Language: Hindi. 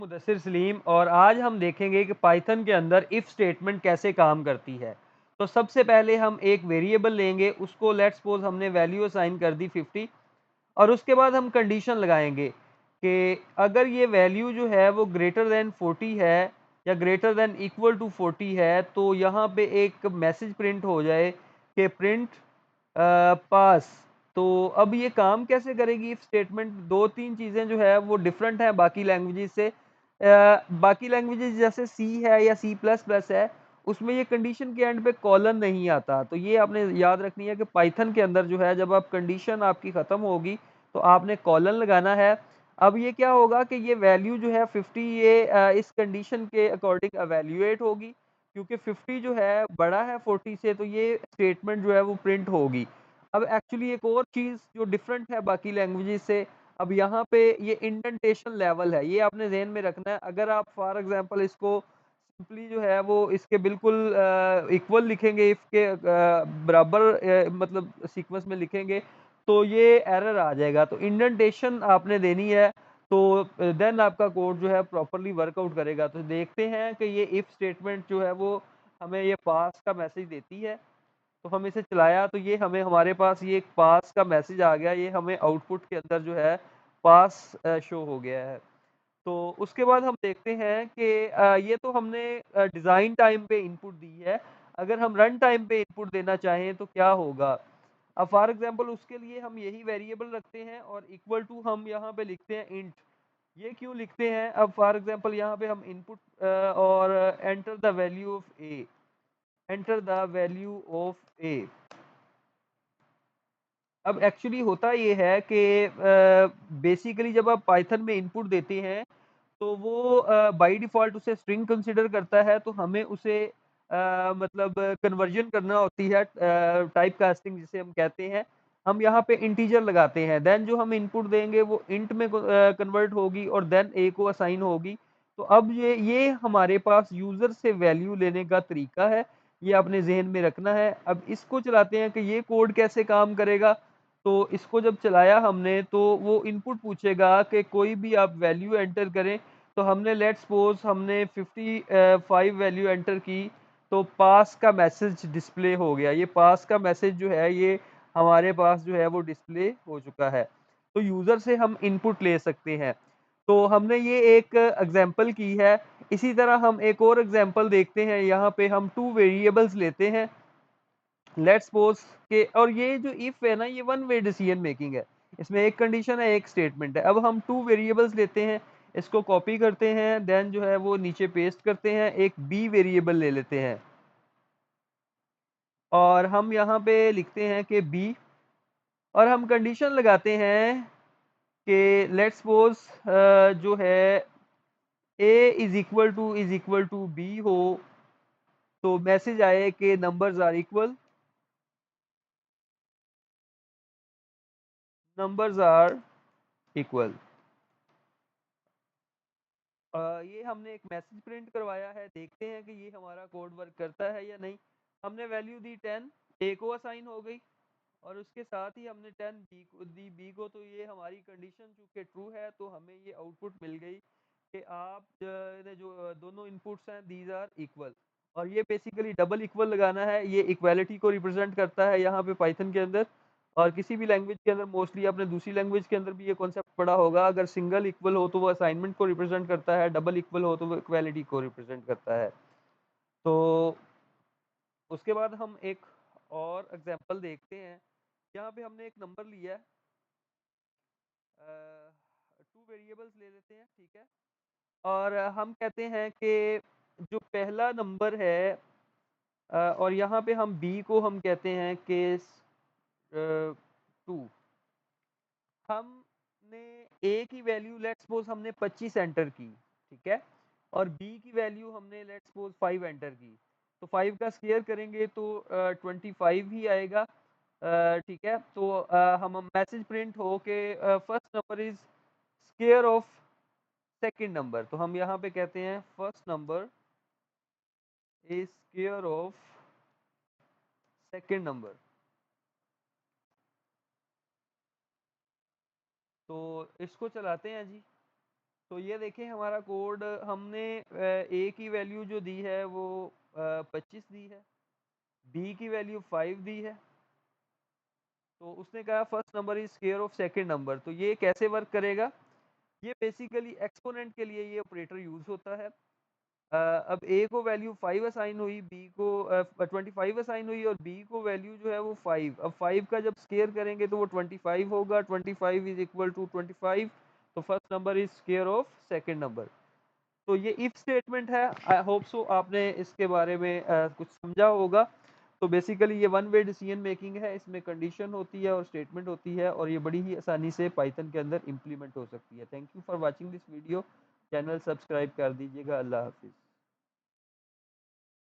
मुदस्सिर सलीम और आज हम देखेंगे कि पाइथन के अंदर इफ़ स्टेटमेंट कैसे काम करती है। तो सबसे पहले हम एक वेरिएबल लेंगे, उसको लेट्स सपोज़ हमने वैल्यू असाइन कर दी 50 और उसके बाद हम कंडीशन लगाएँगे कि अगर ये वैल्यू जो है वो ग्रेटर दैन 40 है या ग्रेटर दैन इक्वल टू 40 है, तो यहाँ पे एक मैसेज प्रिंट हो जाए कि प्रिंट पास। तो अब ये काम कैसे करेगी इफ स्टेटमेंट? 2-3 चीज़ें जो है वो डिफरेंट हैं बाकी लैंग्वेजेज़ से। बाकी लैंग्वेजेज़ जैसे सी है या सी प्लस प्लस है, उसमें ये कंडीशन के एंड पे कॉलन नहीं आता। तो ये आपने याद रखनी है कि पाइथन के अंदर जो है जब आप कंडीशन आपकी ख़त्म होगी, तो आपने कॉलन लगाना है। अब ये क्या होगा कि ये वैल्यू जो है 50 ये इस कंडीशन के अकॉर्डिंग इवैल्यूएट होगी, क्योंकि 50 जो है बड़ा है 40 से, तो ये स्टेटमेंट जो है वो प्रिंट होगी। अब एक्चुअली एक और चीज़ जो डिफरेंट है बाकी लैंग्वेजेज़ से, अब यहाँ पे ये इंडेंटेशन लेवल है, ये आपने ज़हन में रखना है। अगर आप फॉर एग्ज़ाम्पल इसको सिंपली जो है वो इसके बिल्कुल इक्वल लिखेंगे, इफ के बराबर मतलब सीक्वेंस में लिखेंगे, तो ये एरर आ जाएगा। तो इंडेंटेशन आपने देनी है, तो देन आपका कोड जो है प्रॉपर्ली वर्कआउट करेगा। तो देखते हैं कि ये इफ स्टेटमेंट जो है वो हमें ये पास का मैसेज देती है। तो हम इसे चलाया तो ये हमें हमारे पास ये एक पास का मैसेज आ गया, ये हमें आउटपुट के अंदर जो है पास शो हो गया है। तो उसके बाद हम देखते हैं कि ये तो हमने डिज़ाइन टाइम पे इनपुट दी है। अगर हम रन टाइम पे इनपुट देना चाहें तो क्या होगा? अब फॉर एग्ज़ाम्पल उसके लिए हम यही वेरिएबल रखते हैं और इक्वल टू हम यहाँ पे लिखते हैं इंट। ये क्यों लिखते हैं? अब फॉर एग्ज़ाम्पल यहाँ पे हम इनपुट और enter the value of A, enter the value of A. अब एक्चुअली होता ये है कि बेसिकली जब आप पाइथन में इनपुट देते हैं, तो वो बाय डिफ़ॉल्ट उसे स्ट्रिंग कंसीडर करता है, तो हमें उसे मतलब कन्वर्जन करना होती है, टाइप कास्टिंग जिसे हम कहते हैं। हम यहाँ पे इंटीजर लगाते हैं, देन जो हम इनपुट देंगे वो इंट में कन्वर्ट होगी और देन ए को असाइन होगी। तो अब ये हमारे पास यूज़र से वैल्यू लेने का तरीका है, ये आपने ज़हन में रखना है। अब इसको चलाते हैं कि ये कोड कैसे काम करेगा। तो इसको जब चलाया हमने तो वो इनपुट पूछेगा कि कोई भी आप वैल्यू एंटर करें। तो हमने लेट्स सपोज़ हमने 55 वैल्यू एंटर की, तो पास का मैसेज डिस्प्ले हो गया। ये पास का मैसेज जो है ये हमारे पास जो है वो डिस्प्ले हो चुका है। तो यूज़र से हम इनपुट ले सकते हैं। तो हमने ये एक एग्ज़ाम्पल की है। इसी तरह हम एक और एग्ज़ाम्पल देखते हैं। यहाँ पे हम 2 वेरिएबल्स लेते हैं। लेट्स सपोज के और ये जो इफ है ना, ये वन वे डिसीजन मेकिंग है। इसमें एक कंडीशन है, एक स्टेटमेंट है। अब हम 2 वेरिएबल्स लेते हैं, इसको कॉपी करते हैं, देन जो है वो नीचे पेस्ट करते हैं, एक बी वेरिएबल ले लेते हैं और हम यहाँ पे लिखते हैं कि बी और हम कंडीशन लगाते हैं कि लेट्स सपोज जो है A is equal to B हो, तो मैसेज आए कि numbers are equal, numbers are equal. ये हमने एक मैसेज प्रिंट करवाया है, देखते हैं कि ये हमारा कोड वर्क करता है या नहीं। हमने वैल्यू दी 10, ए को असाइन हो गई और उसके साथ ही हमने 10 बी को दी, बी को। तो ये हमारी कंडीशन चूंकि ट्रू है, तो हमें ये आउटपुट मिल गई कि आप ने जो दोनों इनपुट्स हैं दीज आर इक्वल। और ये बेसिकली डबल इक्वल लगाना है, ये इक्वालिटी को रिप्रेजेंट करता है यहाँ पे पाइथन के अंदर। और किसी भी लैंग्वेज के अंदर, मोस्टली आपने दूसरी लैंग्वेज के अंदर भी ये कॉन्सेप्ट पढ़ा होगा, अगर सिंगल इक्वल हो तो वो असाइनमेंट को रिप्रेजेंट करता है, डबल इक्वल हो तो वो इक्वालिटी को रिप्रेजेंट करता है। तो उसके बाद हम एक और एग्जांपल देखते हैं। यहाँ पे हमने एक नंबर लिया है, 2 वेरिएबल्स ले लेते हैं, ठीक है। और हम कहते हैं कि जो पहला नंबर है और यहाँ पे हम बी को हम कहते हैं कि 2। हमने ए की वैल्यू लेट्स सपोज हमने 25 एंटर की, ठीक है। और बी की वैल्यू हमने लेट्स सपोज 5 एंटर की। तो 5 का स्क्वायर करेंगे तो 25 ही आएगा, ठीक है। तो हम मैसेज प्रिंट हो के first number is square of second number. तो हम यहाँ पे कहते हैं first number is square of second number. तो इसको चलाते हैं जी। तो ये देखें हमारा कोड हमने ए की वैल्यू जो दी है वो 25 दी है, बी की वैल्यू 5 दी है। तो उसने कहा first number is square of second number. तो ये कैसे वर्क करेगा? ये बेसिकली एक्सपोनेंट के लिए ये ऑपरेटर यूज होता है। अब ए को वैल्यू 5 असाइन हुई, बी को 25 असाइन हुई और बी को वैल्यू जो है वो 5। अब 5 का जब स्क्वायर करेंगे तो वो 25 होगा। 25 इज इक्वल टू 25। तो first number is square of second number. तो ये इफ स्टेटमेंट है। आई होप सो आपने इसके बारे में कुछ समझा होगा। तो बेसिकली ये वन वे डिसीजन मेकिंग है, इसमें कंडीशन होती है और स्टेटमेंट होती है, और ये बड़ी ही आसानी से पाइथन के अंदर इम्प्लीमेंट हो सकती है। Thank you for watching this video. Channel subscribe कर दीजिएगा। अल्लाह हाफिज़।